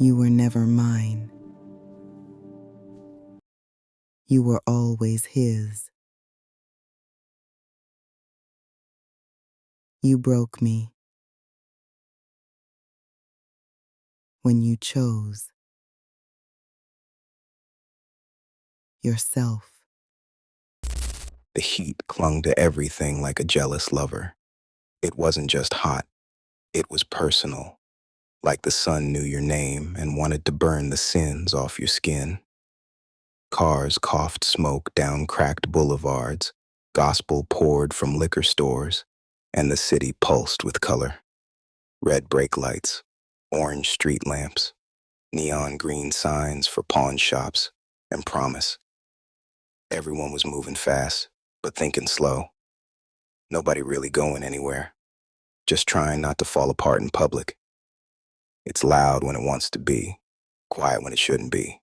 You were never mine. You were always his. You broke me when you chose yourself. The heat clung to everything like a jealous lover. It wasn't just hot, it was personal. Like the sun knew your name and wanted to burn the sins off your skin. Cars coughed smoke down cracked boulevards, gospel poured from liquor stores, and the city pulsed with color. Red brake lights, orange street lamps, neon green signs for pawn shops, and promise. Everyone was moving fast, but thinking slow. Nobody really going anywhere, just trying not to fall apart in public. It's loud when it wants to be, quiet when it shouldn't be.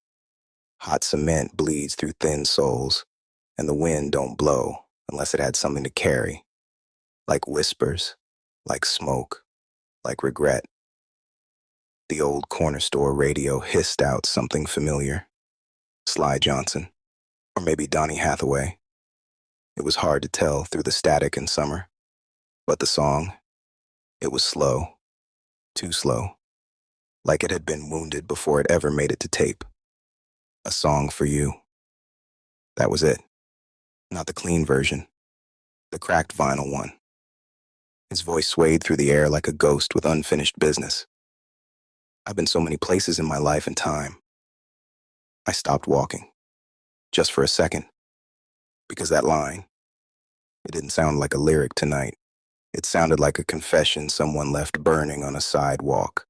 Hot cement bleeds through thin soles, and the wind don't blow unless it had something to carry. Like whispers, like smoke, like regret. The old corner store radio hissed out something familiar. Sly Johnson, or maybe Donny Hathaway. It was hard to tell through the static in summer. But the song, it was slow, too slow. Like it had been wounded before it ever made it to tape. A song for you. That was it. Not the clean version. The cracked vinyl one. His voice swayed through the air like a ghost with unfinished business. I've been so many places in my life and time. I stopped walking. Just for a second. Because that line, it didn't sound like a lyric tonight. It sounded like a confession someone left burning on a sidewalk.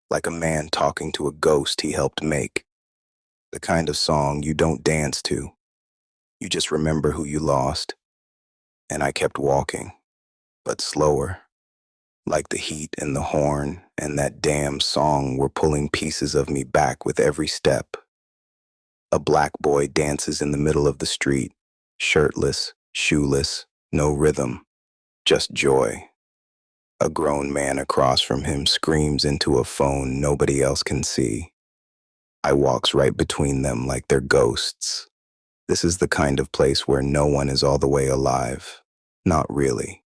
Like a man talking to a ghost he helped make. The kind of song you don't dance to. You just remember who you lost. And I kept walking, but slower. Like the heat and the horn and that damn song were pulling pieces of me back with every step. A black boy dances in the middle of the street, shirtless, shoeless, no rhythm, just joy. A grown man across from him screams into a phone nobody else can see. I walks right between them like they're ghosts. This is the kind of place where no one is all the way alive. Not really.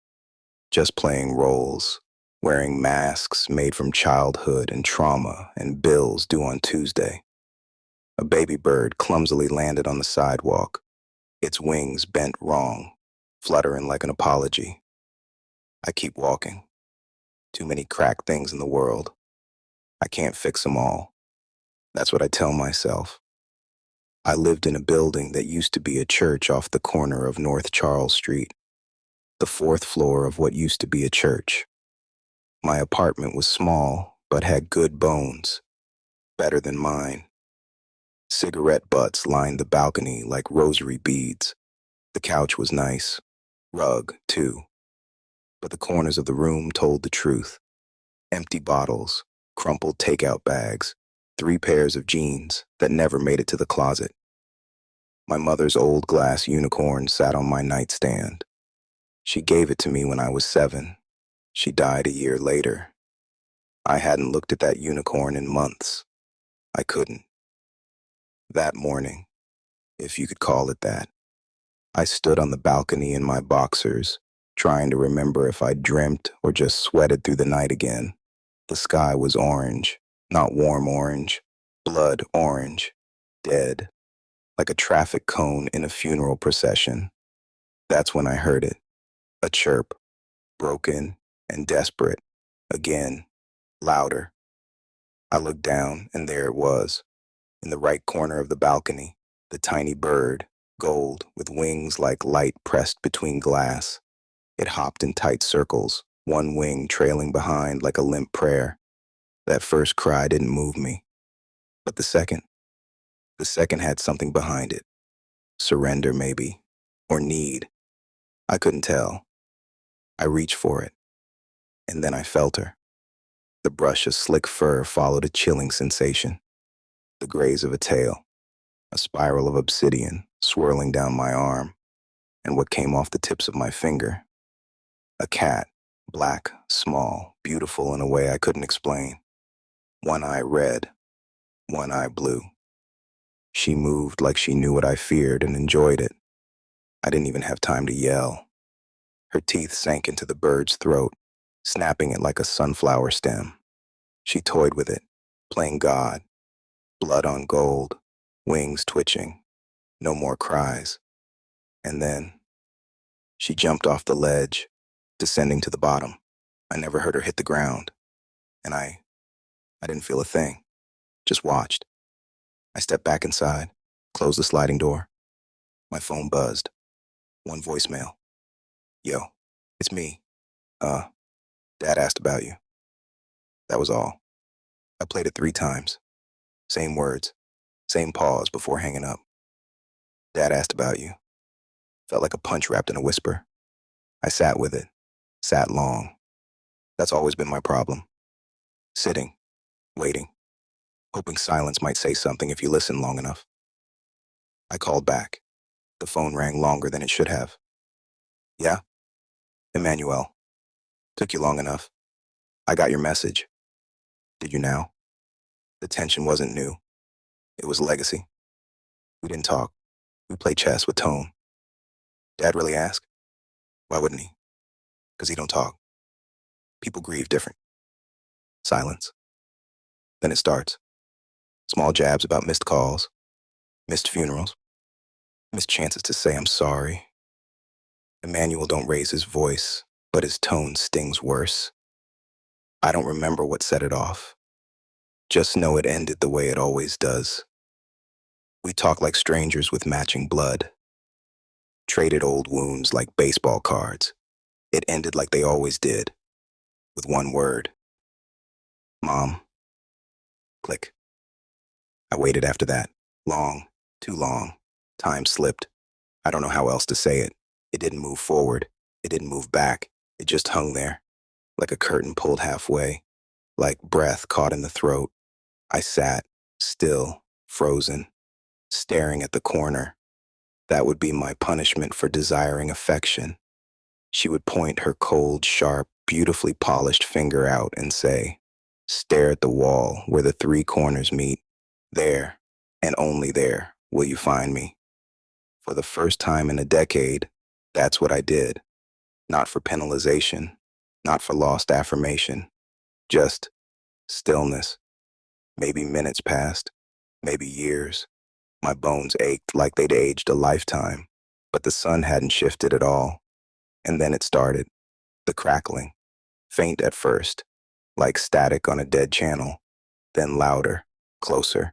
Just playing roles, wearing masks made from childhood and trauma and bills due on Tuesday. A baby bird clumsily landed on the sidewalk, its wings bent wrong, fluttering like an apology. I keep walking. Too many cracked things in the world. I can't fix them all. That's what I tell myself. I lived in a building that used to be a church off the corner of North Charles Street, the fourth floor of what used to be a church. My apartment was small, but had good bones, better than mine. Cigarette butts lined the balcony like rosary beads. The couch was nice, rug, too. But the corners of the room told the truth. Empty bottles, crumpled takeout bags, 3 pairs of jeans that never made it to the closet. My mother's old glass unicorn sat on my nightstand. She gave it to me when I was 7. She died a year later. I hadn't looked at that unicorn in months. I couldn't. That morning, if you could call it that, I stood on the balcony in my boxers, trying to remember if I dreamt or just sweated through the night again. The sky was orange, not warm orange, blood orange, dead, like a traffic cone in a funeral procession. That's when I heard it, a chirp, broken and desperate, again, louder. I looked down, and there it was, in the right corner of the balcony, the tiny bird, gold, with wings like light pressed between glass. It hopped in tight circles, one wing trailing behind like a limp prayer. That first cry didn't move me. But the second had something behind it. Surrender, maybe, or need. I couldn't tell. I reached for it, and then I felt her. The brush of slick fur followed a chilling sensation. The graze of a tail, a spiral of obsidian swirling down my arm, and what came off the tips of my finger. A cat, black, small, beautiful in a way I couldn't explain. One eye red, One eye blue. She moved like she knew what I feared and enjoyed it. I didn't even have time to yell. Her teeth sank into the bird's throat, snapping it like a sunflower stem. She toyed with it, playing God, blood on gold, wings twitching, no more cries. And then she jumped off the ledge, descending to the bottom. I never heard her hit the ground, and I didn't feel a thing, just watched. I stepped back inside, closed the sliding door. My phone buzzed. One voicemail. Yo, it's me. Uh, Dad asked about you. That was all. I played it 3 times. Same words, same pause before hanging up. Dad asked about you. Felt like a punch wrapped in a whisper. I sat with it, sat long. That's always been my problem. Sitting, waiting, hoping silence might say something if you listen long enough. I called back. The phone rang longer than it should have. Yeah? Emmanuel. Took you long enough. I got your message. Did you now? The tension wasn't new. It was legacy. We didn't talk. We played chess with tone. Dad really asked? Why wouldn't he? Because he don't talk. People grieve different. Silence. Then it starts. Small jabs about missed calls, missed funerals, missed chances to say I'm sorry. Emmanuel don't raise his voice, but his tone stings worse. I don't remember what set it off. Just know it ended the way it always does. We talk like strangers with matching blood. Traded old wounds like baseball cards. It ended like they always did, with one word. Mom. Click. I waited after that. Long, too long. Time slipped. I don't know how else to say it. It didn't move forward. It didn't move back. It just hung there, like a curtain pulled halfway, like breath caught in the throat. I sat, still, frozen, staring at the corner. That would be my punishment for desiring affection. She would point her cold, sharp, beautifully polished finger out and say, stare at the wall where the 3 corners meet. There, and only there, will you find me. For the first time in a decade, that's what I did. Not for penalization, not for lost affirmation, just stillness. Maybe minutes passed, maybe years. My bones ached like they'd aged a lifetime, but the sun hadn't shifted at all. And then it started, the crackling, faint at first, like static on a dead channel, then louder, closer.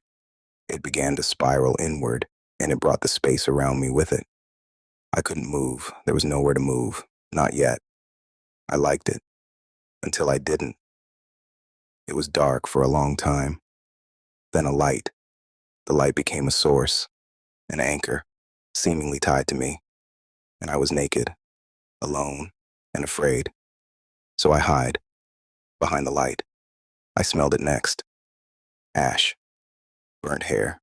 It began to spiral inward, and it brought the space around me with it. I couldn't move. There was nowhere to move. Not yet. I liked it. Until I didn't. It was dark for a long time. Then a light. The light became a source, an anchor, seemingly tied to me. And I was naked, alone, and afraid. So I hide, behind the light. I smelled it next. Ash, burnt hair,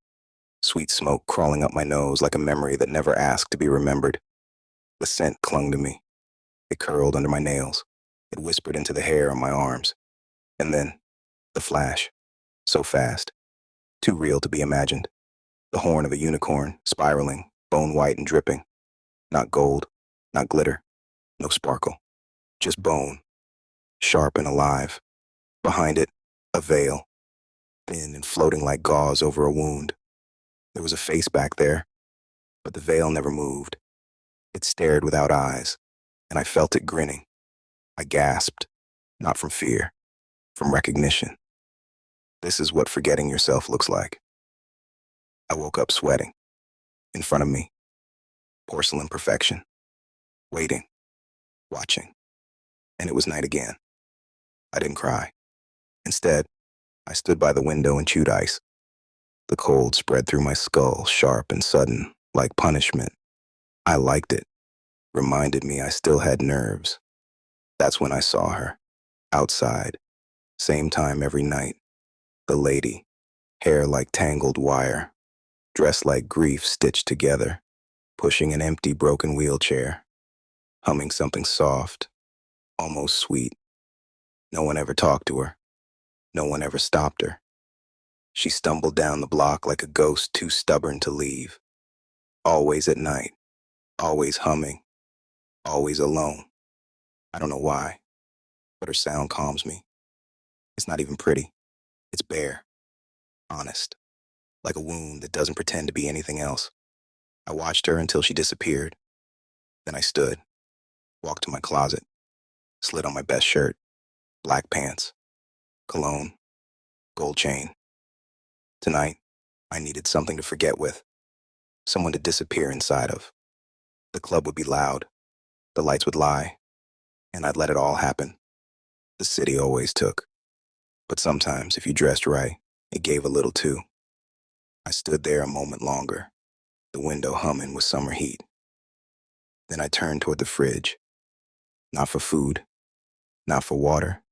sweet smoke crawling up my nose like a memory that never asked to be remembered. The scent clung to me. It curled under my nails. It whispered into the hair on my arms. And then, the flash. So fast. Too real to be imagined. The horn of a unicorn, spiraling, bone white and dripping. Not gold, not glitter, no sparkle. Just bone, sharp and alive. Behind it, a veil, thin and floating like gauze over a wound. There was a face back there, but the veil never moved. It stared without eyes, and I felt it grinning. I gasped, not from fear, from recognition. This is what forgetting yourself looks like. I woke up sweating. In front of me, porcelain perfection. Waiting, watching. And it was night again. I didn't cry. Instead, I stood by the window and chewed ice. The cold spread through my skull, sharp and sudden, like punishment. I liked it. Reminded me I still had nerves. That's when I saw her. Outside. Same time every night. The lady. Hair like tangled wire. Dressed like grief stitched together. Pushing an empty, broken wheelchair. Humming something soft. Almost sweet. No one ever talked to her. No one ever stopped her. She stumbled down the block like a ghost too stubborn to leave. Always at night, always humming, always alone. I don't know why, but her sound calms me. It's not even pretty. It's bare, honest, like a wound that doesn't pretend to be anything else. I watched her until she disappeared. Then I stood, walked to my closet, slid on my best shirt, black pants, cologne, gold chain. Tonight, I needed something to forget with, someone to disappear inside of. The club would be loud, the lights would lie, and I'd let it all happen. The city always took. But sometimes, if you dressed right, it gave a little too. I stood there a moment longer, the window humming with summer heat. Then I turned toward the fridge. Not for food, not for water,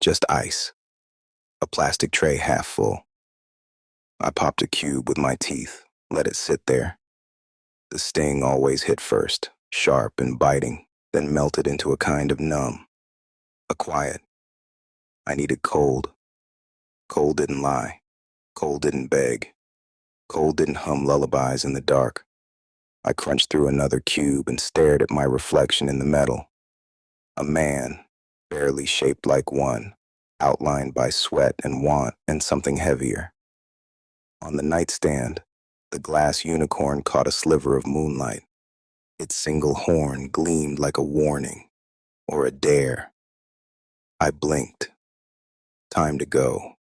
just ice. A plastic tray half full. I popped a cube with my teeth, let it sit there. The sting always hit first, sharp and biting, then melted into a kind of numb. A quiet. I needed cold. Cold didn't lie. Cold didn't beg. Cold didn't hum lullabies in the dark. I crunched through another cube and stared at my reflection in the metal. A man, barely shaped like one, outlined by sweat and want and something heavier. On the nightstand, the glass unicorn caught a sliver of moonlight. Its single horn gleamed like a warning or a dare. I blinked. Time to go.